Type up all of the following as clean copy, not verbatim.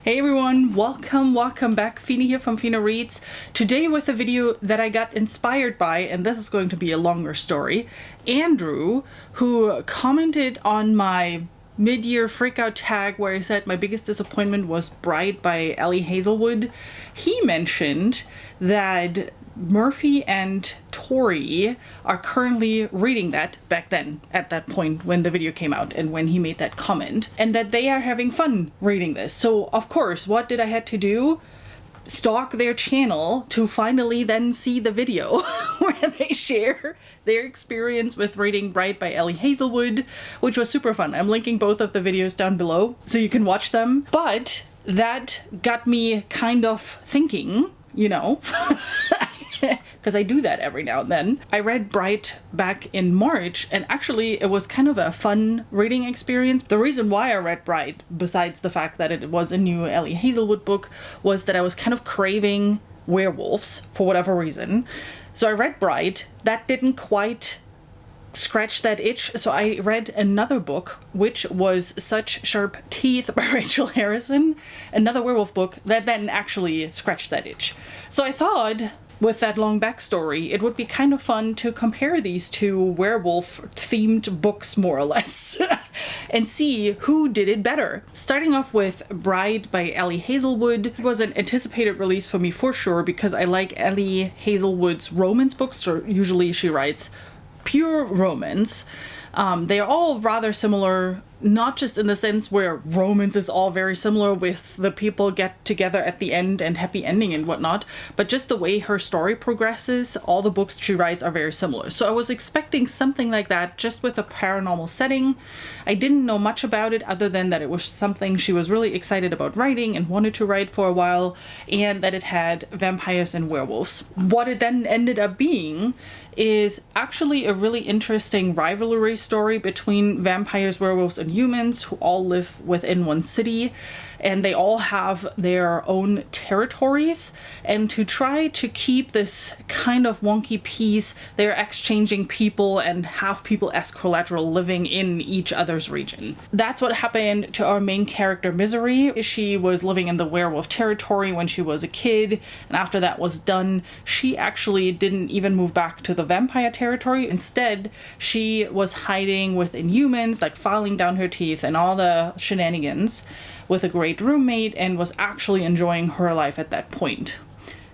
Hey everyone, welcome back. Fina here from Fina Reads. Today with a video that I got inspired by, and this is going to be a longer story. Andrew, who commented on my mid-year freakout tag where I said my biggest disappointment was Bride by Hazelwood, he mentioned that Murphy and Tori are currently reading that back then, at that point when the video came out and when he made that comment, and that they are having fun reading this. So of course, what did I have to do? Stalk their channel to finally then see the video where they share their experience with reading Bride by Hazelwood, which was super fun. I'm linking both of the videos down below so you can watch them. But that got me kind of thinking, you know, because I do that every now and then. I read Bride back in March, and actually it was kind of a fun reading experience. The reason why I read Bride, besides the fact that it was a new Hazelwood book, was that I was kind of craving werewolves for whatever reason. So I read Bride. That didn't quite scratch that itch, so I read another book, which was Such Sharp Teeth by Rachel Harrison, another werewolf book that then actually scratched that itch. So I thought, with that long backstory, it would be kind of fun to compare these two werewolf-themed books, more or less, and see who did it better. Starting off with Bride by Hazelwood, it was an anticipated release for me for sure, because I like Hazelwood's romance books, so usually she writes pure romance. They are all rather similar, not just in the sense where romance is all very similar with the people get together at the end and happy ending and whatnot, but just the way her story progresses, all the books she writes are very similar. So I was expecting something like that, just with a paranormal setting. I didn't know much about it other than that it was something she was really excited about writing and wanted to write for a while, and that it had vampires and werewolves. What it then ended up being is actually a really interesting rivalry story between vampires, werewolves, and humans who all live within one city, and they all have their own territories, and to try to keep this kind of wonky peace, they're exchanging people and have people as collateral living in each other's region. That's what happened to our main character, Misery. She was living in the werewolf territory when she was a kid, and after that was done, she actually didn't even move back to the vampire territory. Instead, she was hiding within humans, like filing down her teeth and all the shenanigans, with a great roommate, and was actually enjoying her life at that point.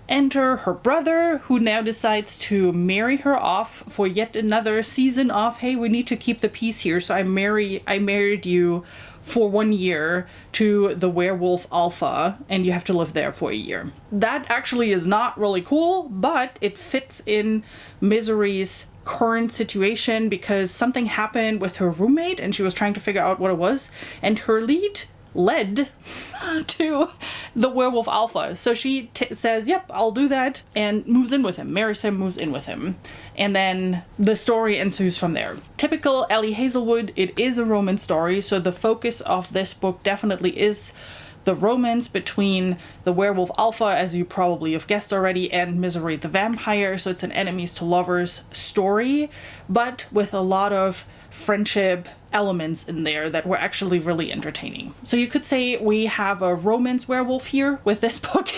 Enter her brother, who now decides to marry her off for yet another season of, hey, we need to keep the peace here, so I married you for 1 year to the werewolf alpha, and you have to live there for a year. That actually is not really cool, but it fits in Misery's current situation because something happened with her roommate and she was trying to figure out what it was, and her lead led to the werewolf alpha. So she says, yep, I'll do that, and moves in with him, marries him, moves in with him. And then the story ensues from there. Typical Hazelwood, it is a romance story, so the focus of this book definitely is the romance between the werewolf alpha, as you probably have guessed already, and Misery the vampire. So it's an enemies to lovers story, but with a lot of friendship elements in there that were actually really entertaining. So you could say we have a romance werewolf here with this book.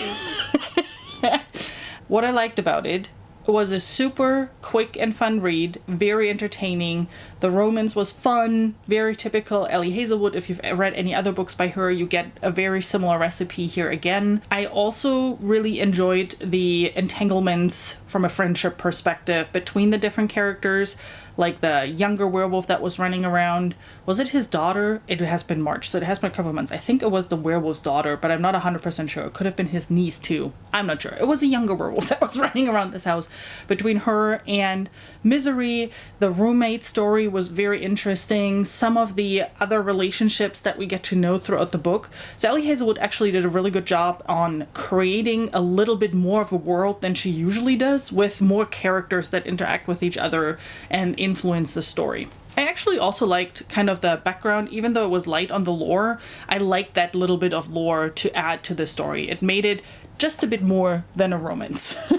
What I liked about it was a super quick and fun read, very entertaining. The romance was fun, very typical Hazelwood. If you've read any other books by her, you get a very similar recipe here again. I also really enjoyed the entanglements from a friendship perspective between the different characters, like the younger werewolf that was running around. Was it his daughter? It has been March, so it has been a couple of months. I think it was the werewolf's daughter, but I'm not 100% sure. It could have been his niece too. I'm not sure. It was a younger werewolf that was running around this house. Between her and Misery, the roommate story was very interesting. Some of the other relationships that we get to know throughout the book. So Hazelwood actually did a really good job on creating a little bit more of a world than she usually does, with more characters that interact with each other and influence the story. I actually also liked kind of the background, even though it was light on the lore. I liked that little bit of lore to add to the story. It made it just a bit more than a romance.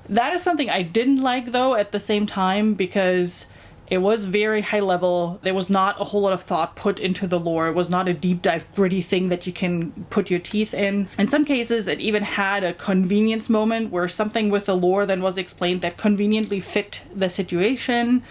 That is something I didn't like, though, at the same time, because It was very high level. There was not a whole lot of thought put into the lore. It was not a deep dive, gritty thing that you can put your teeth in. In some cases, it even had a convenience moment where something with the lore then was explained that conveniently fit the situation.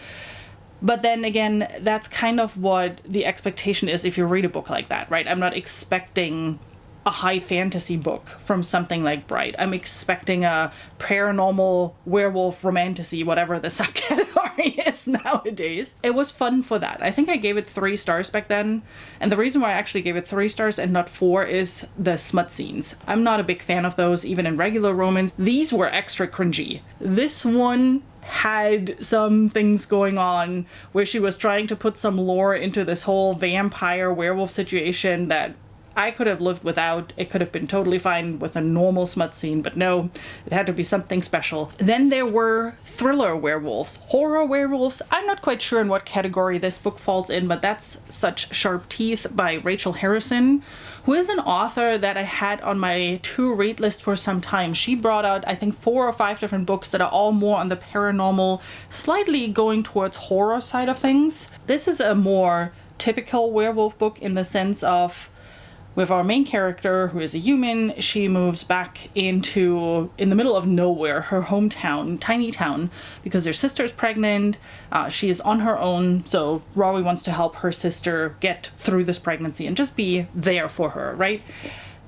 But then again, that's kind of what the expectation is if you read a book like that, right? I'm not expecting a high fantasy book from something like Bright. I'm expecting a paranormal werewolf romantasy, whatever the subcategory is nowadays. It was fun for that. I think I gave it 3 stars back then. And the reason why I actually gave it 3 stars and not 4 is the smut scenes. I'm not a big fan of those, even in regular romance. These were extra cringy. This one had some things going on where she was trying to put some lore into this whole vampire werewolf situation that I could have lived without. It could have been totally fine with a normal smut scene, but no, it had to be something special. Then there were thriller werewolves, horror werewolves. I'm not quite sure in what category this book falls in, but that's Such Sharp Teeth by Rachel Harrison, who is an author that I had on my to-read list for some time. She brought out, I think, 4 or 5 different books that are all more on the paranormal, slightly going towards horror side of things. This is a more typical werewolf book in the sense of, with our main character, who is a human, she moves back in the middle of nowhere, her hometown, tiny town, because her sister's pregnant. She is on her own, so Rory wants to help her sister get through this pregnancy and just be there for her, right?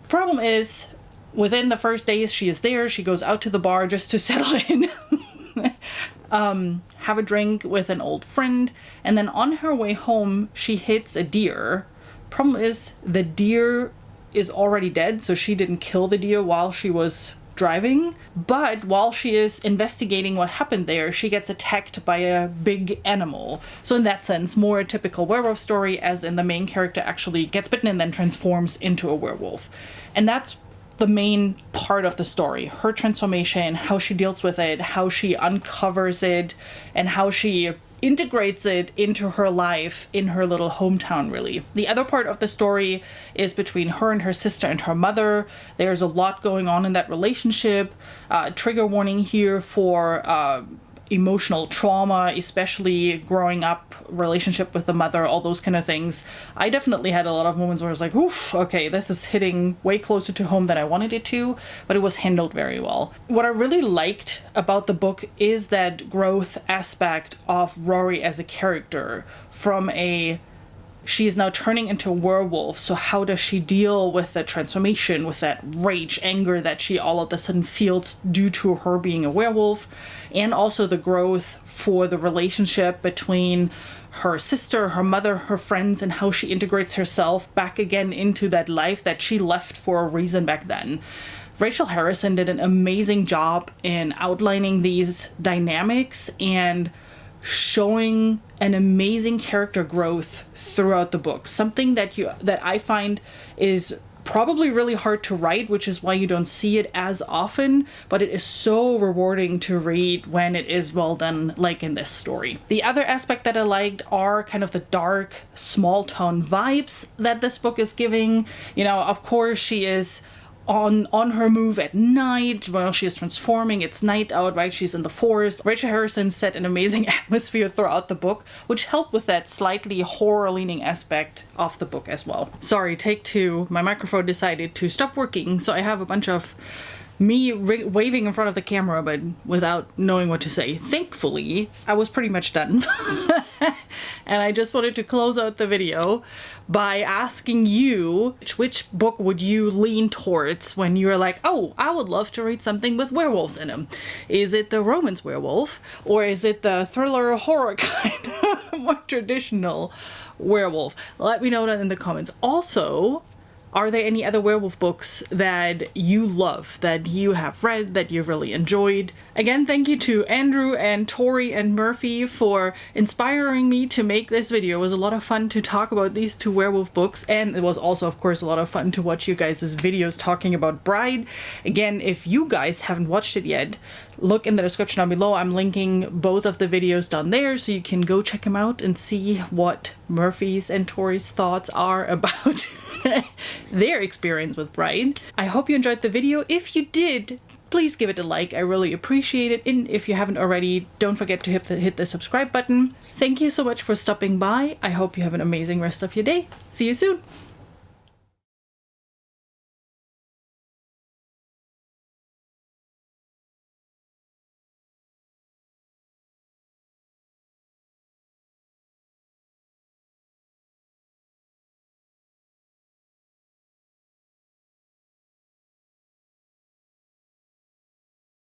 Problem is, within the first days she is there, she goes out to the bar just to settle in, have a drink with an old friend, and then on her way home, she hits a deer. Problem is, the deer is already dead, so she didn't kill the deer while she was driving. But while she is investigating what happened there, she gets attacked by a big animal. So in that sense, more a typical werewolf story, as in the main character actually gets bitten and then transforms into a werewolf. And that's the main part of the story. Her transformation, how she deals with it, how she uncovers it, and how she integrates it into her life in her little hometown, really. The other part of the story is between her and her sister and her mother. There's a lot going on in that relationship. Trigger warning here for emotional trauma, especially growing up, relationship with the mother, all those kind of things. I definitely had a lot of moments where I was like, oof, okay, this is hitting way closer to home than I wanted it to, but it was handled very well. What I really liked about the book is that growth aspect of Rory as a character, from she is now turning into a werewolf, so how does she deal with the transformation, with that rage, anger that she all of a sudden feels due to her being a werewolf, and also the growth for the relationship between her sister, her mother, her friends, and how she integrates herself back again into that life that she left for a reason back then. Rachel Harrison did an amazing job in outlining these dynamics and showing an amazing character growth throughout the book. Something that I find is probably really hard to write, which is why you don't see it as often, but it is so rewarding to read when it is well done, like in this story. The other aspect that I liked are kind of the dark, small town vibes that this book is giving. You know, of course, she is on her move at night while she is transforming. It's night out, right? She's in the forest. Rachel Harrison set an amazing atmosphere throughout the book, which helped with that slightly horror-leaning aspect of the book as well. Sorry, take 2. My microphone decided to stop working, so I have a bunch of me waving in front of the camera, but without knowing what to say. Thankfully, I was pretty much done. And I just wanted to close out the video by asking you, which book would you lean towards when you're like, oh, I would love to read something with werewolves in them? Is it the romance werewolf, or is it the thriller horror kind of more traditional werewolf? Let me know that in the comments. Also, are there any other werewolf books that you love, that you have read, that you really enjoyed? Again, thank you to Andrew and Tori and Murphy for inspiring me to make this video. It was a lot of fun to talk about these 2 werewolf books, and it was also, of course, a lot of fun to watch you guys' videos talking about Bride. Again, if you guys haven't watched it yet, look in the description down below. I'm linking both of the videos down there, so you can go check them out and see what Murphy's and Tori's thoughts are about their experience with Bride. I hope you enjoyed the video. If you did, please give it a like. I really appreciate it. And if you haven't already, don't forget to hit the subscribe button. Thank you so much for stopping by. I hope you have an amazing rest of your day. See you soon.